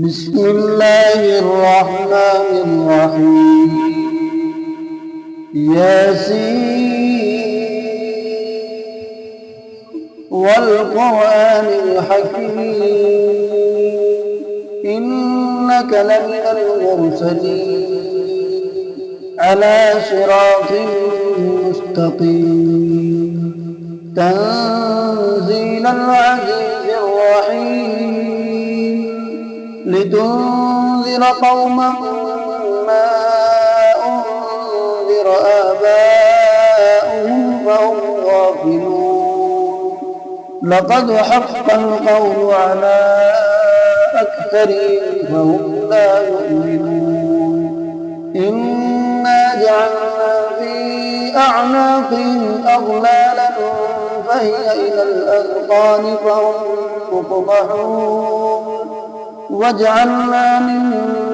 بسم الله الرحمن الرحيم ياسين والقرآن الحكيم إنك لمن المرسلين على صراط مستقيم تنزيل العزيز الرحيم لتنذر قوما ما أنذر آباؤهم فهم غافلون لقد حق القول على أكثرهم فهم لا يؤمنون إنا جعلنا في أعناقهم أغلالا فهي إلى الأذقان فهم مقمحون وجعلنا من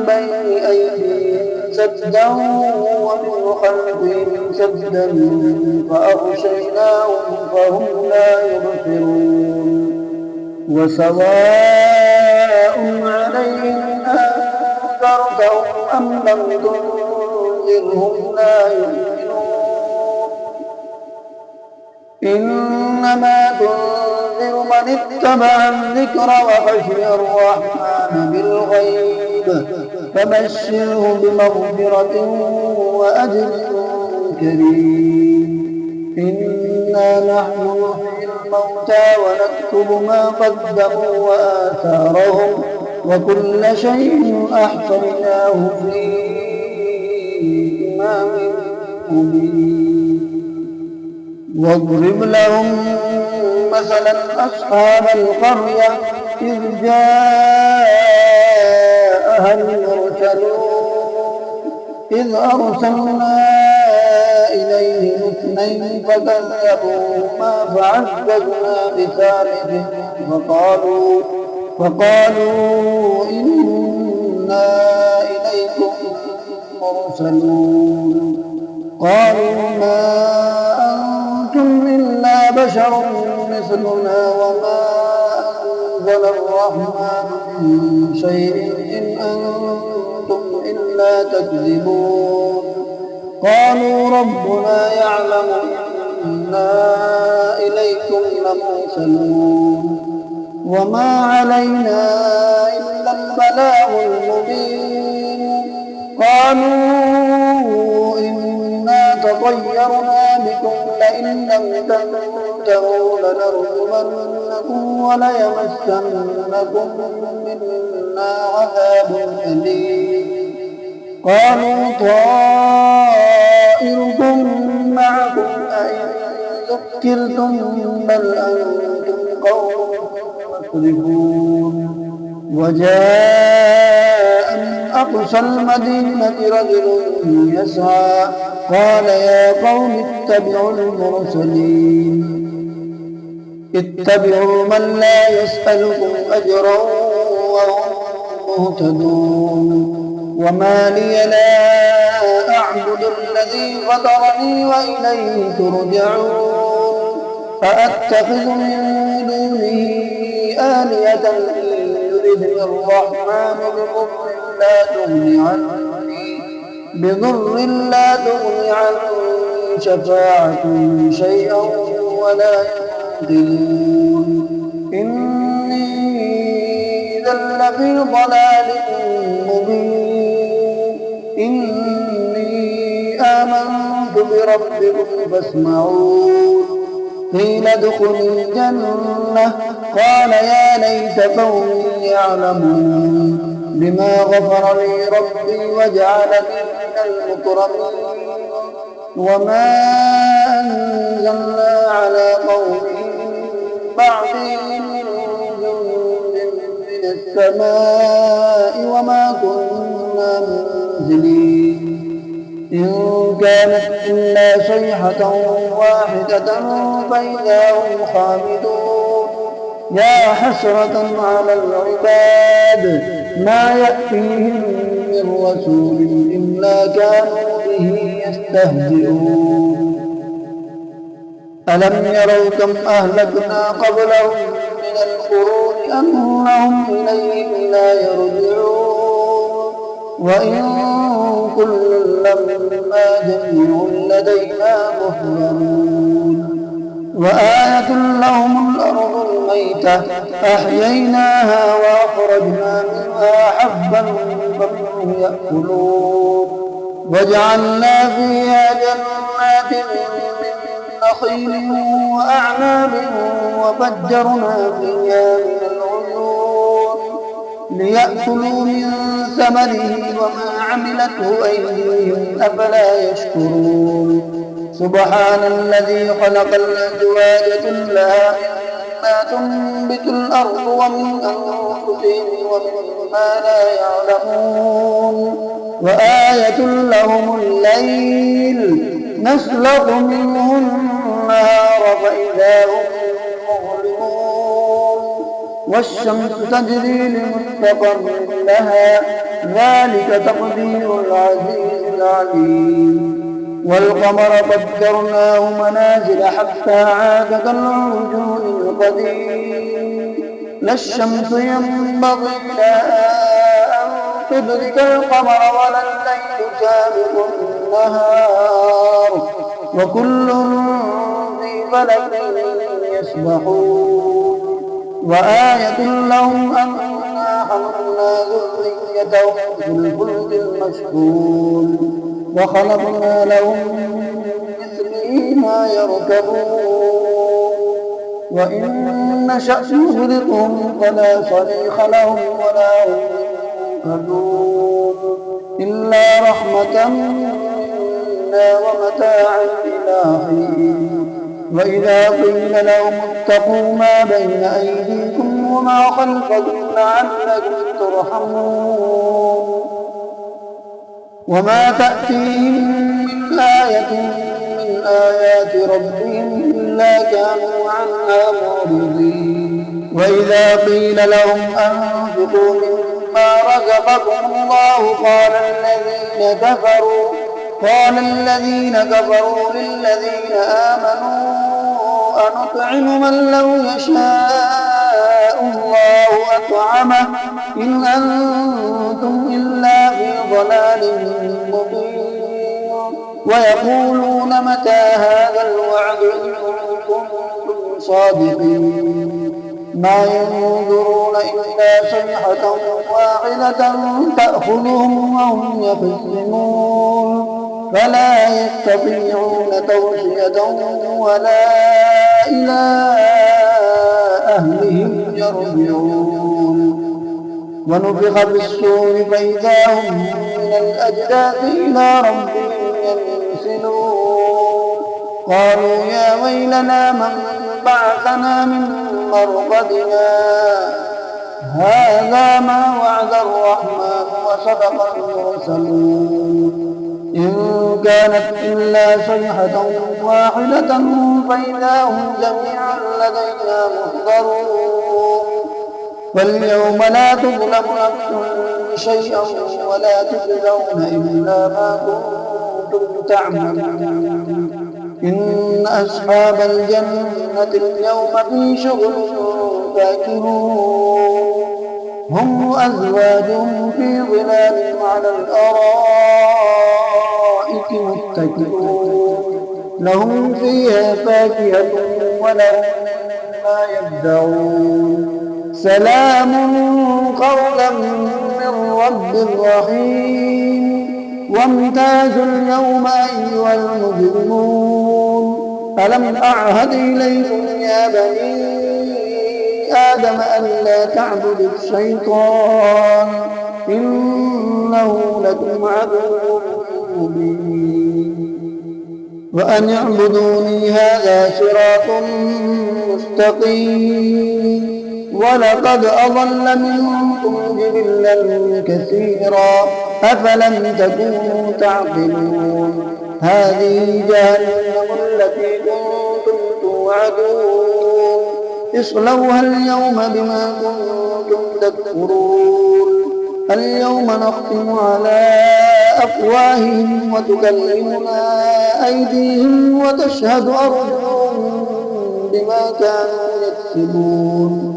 بين أيديهم سدا ومن خلفهم سدا فأغشيناهم فهم لا يبصرون وسواء عليهم أنذرتهم أم لم تنذرهم لا يؤمنون إنما تنذر من اتبع الذكر وخشي الرحمن بالغيب فبشره بمغفرة وأجر كريم إنا نحن نحيي الموتى ونكتب ما قدموا وآثارهم وكل شيء أحصيناه في إمام مبين واضرب لهم مثلا أصحاب القرية إذ جاءها المرسلون إذ أرسلنا إليهم اثنين فكذبوهما فعززنا بثالث فقالوا إنا إليكم مرسلون قالوا ما أنتم إلا بشر مثلنا وما أنزل الرحمن من شيء إن أنتم إلا تكذبون قالوا ربنا يعلم إنا إليكم لمرسلون وما علينا إلا البلاغ المبين قالوا إنا تطيرنا بكم لئن لم تنتهوا لنرجمنكم وليمسنكم منا عذاب أليم قالوا طائركم معكم أئن ذكرتم بل أنتم قوم مسرفون وجاء من أقصى المدينة رجل يسعى قال يا قوم اتبعوا المرسلين اتبعوا من لا يسألكم أجرا وهم مهتدون وما لي لا أعبد الذي فطرني وإليه ترجعون أأتخذ من دونه آلهة إن يردني الرحمن بضر لا تغني عني شفاعتهم شيئا ولا ينقذون إني إذا لفي ضلال مبين إني آمنت بربكم فاسمعون قيل ادخل الجنة قال يا ليت قومي يعلمون بما غفر لي ربي وجعلني من المكرمين وما أنزلنا على قومه بعدي من جند من السماء وما كنا منزلين إن كانت إلا صيحة واحدة فإذا هم خامدون يا حسرة على العباد ما يأتيهم من رسول إلا كانوا به يستهزئون ألم يروا كم أهلكنا قبلهم من القرون أنهم إليه لا يرجعون وإن كل لما جميع لدينا محضرون وآية لهم الأرض الميتة أحييناها وأخرجنا منها حبا فمنه يأكلون وجعلنا فيها جنات من نخيل وأعناب وفجرنا فيها من العيون ليأكلوا من ثمره وما عملته أيديهم أفلا يشكرون سبحان الذي خلق الأزواج كلها مما تنبت الأرض ومن أنفسهم ومما لا يعلمون وآية لهم الليل نسلخ منه النهار فإذا هم مظلمون والشمس تجري لمستقر لها ذلك تقدير العزيز العليم والقمر قدرناه منازل حتى عاد كالعرجون القديم لا الشمس ينبغي لها أن تدرك القمر ولا الليل سابق النهار وكل في فلك يسبحون وآية لهم أنا حملنا ذريتهم في الفلك المشحون وخلقنا لهم من مثله ما يركبون وإن نشأ نغرقهم فلا صريخ لهم ولا هم ينقذون إلا رحمة منا ومتاعا إلى حين وإذا قيل لهم اتقوا ما بين أيديكم وما خلفكم لعلكم ترحمون وما تأتيهم من آية من آيات ربهم إلا كانوا عنها معرضين وإذا قيل لهم أنفقوا مما رزقكم الله قال الذين كفروا للذين آمنوا أنطعم من لو يشاء الله أطعمه إن أنتم إلا في ضلال مبين ويقولون متى هذا الوعد إن كنتم صادقين ما ينظرون إلا صيحة واحدة تأخذهم وهم يخصمون فلا يستطيعون توصية ولا إلى أهلهم يرجعون ونفخ في الصور فإذا هم من الأجداث إلى ربهم ينسلون قالوا يا ويلنا من بعثنا من مرقدنا هذا ما وعد الرحمن وصدق المرسلون إن كانت إلا صيحة واحدة فإذا هم جميعا لدينا محضرون فاليوم لا تظلم نفس شيئا ولا تجزون إلا ما كنتم تعملون إن أصحاب الجنة اليوم في شغل فاكهون هم وأزواجهم في ظلال على الأرائك متكئون لهم فيها فاكهة ولهم ما يدعون سلام قولا من رب رحيم وامتازوا اليوم أيها المجرمون ألم أعهد إليكم يا بني آدم ألا تعبدوا الشيطان إنه لكم عدو مبين وأن اعبدوني هذا صراط مستقيم ولقد أضل منكم جبلا كثيرا أفلم تكونوا تعقلون هذه جهنم التي كنتم توعدون اصلوها اليوم بما كنتم تكفرون اليوم نختم على أفواههم وتكلمنا أيديهم وتشهد أرجلهم بما كانوا يكسبون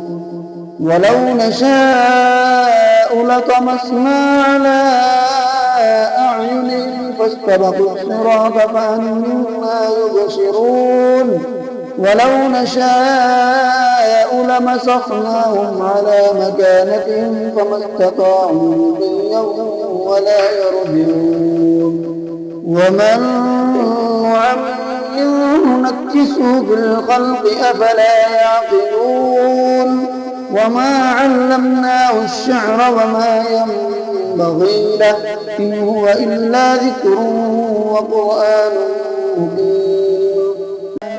ولو نشاء لطمسنا على أعينهم فاستبقوا الصراط فأنى يبصرون ولو نشاء لمسخناهم على مكانتهم فما استطاعوا مضيا ولا يرجعون ومن نعمره نكسه في الخلق أفلا يعقلون وما علمناه الشعر وما ينبغي له إن هو إلا ذكر وقرآن مبين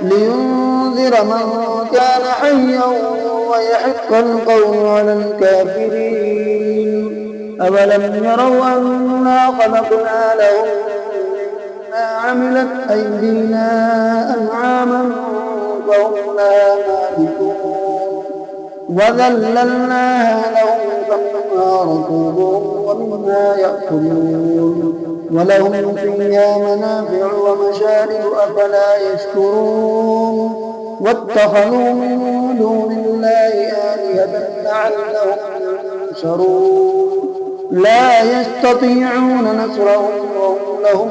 لينذر من كان حيا ويحق القول على الكافرين أولم يروا أنا خلقنا لهم مما عملت أيدينا أنعاما فهم لها مالكون وذللناها لهم فمنها ركوبهم ومنها يأكلون ولهم فيها منافع ومشارب أفلا يشكرون واتخذوا من دون الله آلهة لعلهم ينصرون لا يستطيعون نصرهم وهم لهم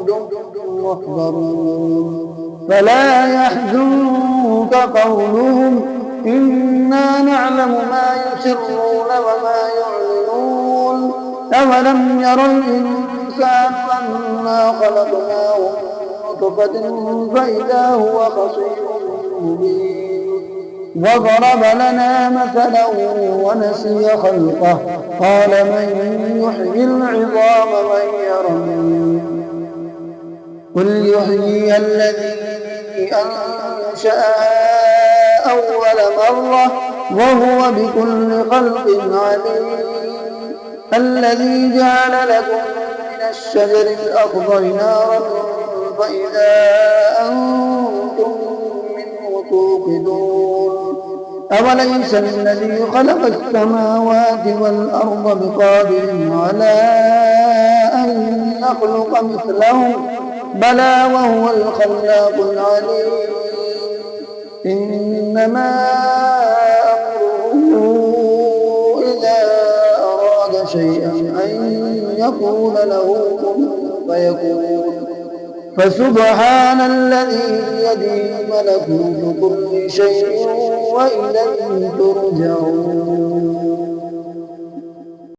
جند محضرون فلا يحزنك قولهم إنا نعلم ما يسرون وما يعلنون أولم يرى الإنسان أنا خلقناه من نطفة فإذا هو خصيم مبين وضرب لنا مثلا ونسي خلقه قال من يحيي العظام وهي رميم قل يحيي الذي أنشأها أول مرة وهو بكل خلق عليم الذي جعل لكم من الشجر الأخضر نارا فإذا أنتم منه توقدون أوليس الذي خلق السماوات والأرض بقادر على أن يخلق مثلهم بلى وهو الخلاق العليم إنما أمره إذا أراد شيئا أن يقول له كن فيكون فسبحان الذي بيده ملكوت كل شيء وإليه ترجعون